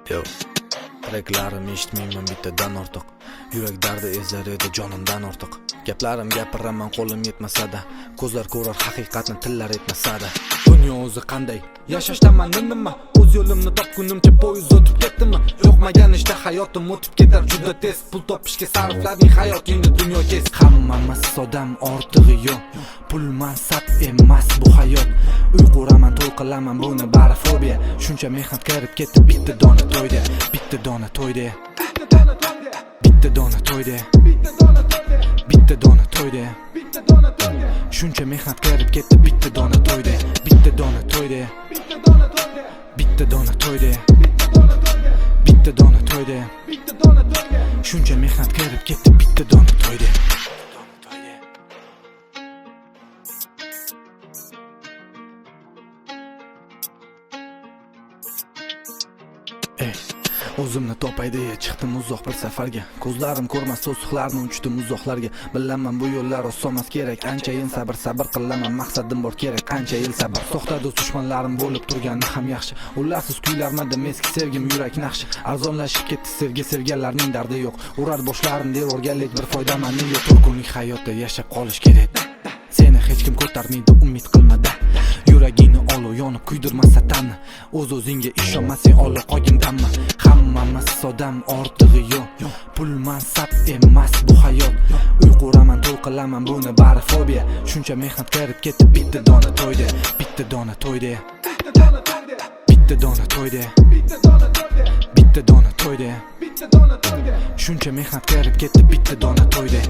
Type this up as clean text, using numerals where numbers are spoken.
Yo, treklarim eshitmayman bittadan ortiq. Yurak dardi ezar edi jonimdan ortiq. Gaplarim gapiraman qo'lim yetmasada, ko'zlar ko'rar haqiqatni tillar etmasada. Dunyo o'zi qanday? Yashashdan mandin nima? O'z yo'limni topgunimcha poyezd o'tib ketdimi? Yo'qmagan ishda hayotim o'tib ketar juda tez. Pul topishga sarflading hayotingni dunyo kes. Hammamiz odam ortig'i yo'q. Pul mansab emas bu hayot. Uyquraman, to'y qilaman, buni bari fobiya. Shuncha mehnat kirib ketdi bitta dona to'yda, bitta dona to'yda. Bitta dona to'yda, bitta dona to'yda. Shuncha mehnat kirib ketdi bitta dona to'yda, bitta dona to'yda. Bitta dona to'yda, bitta dona to'yda. Shuncha mehnat kirib ketdi bitta dona to'yda. O'zimni topay deya chiqdim uzoq bir safarga. Ko'zlarim ko'rmas to'siqlarni uchdim uzoqlarga. Bilaman bu yo'llar osonmas kerak. Anchayin sabr qilaman, maqsadim bor kerak. Qancha yil sabr. Soxta do'st dushmanlarim bo'lib turgani ham yaxshi. Ularsiz kuylarmadim eski sevgim yurak naqshi. Arzonlashib ketdi sevgi, sevganlarning dardi yo'q. Urar boshlarim devorga lek bir foydamani yo'q. Turkunlik hayotda yashab qolish kerak. Seni hech kim ko'tarmaydi, umid qilmada. Yuragingni olov yonib kuydirmasa tan. O'z-o'zingga ishonmasang olib qolgingdanmi? Hammamiz odam ortig'i yo'q. Pul mansab emas bu hayot. Uyquraman, to'y qilaman, buni bari fobiya. Shuncha mehnat kirib ketdi bitta dona to'yda, bitta dona to'yda. Bitta dona to'yda, bitta dona to'yda. Shuncha mehnat kirib ketdi bitta dona to'yda.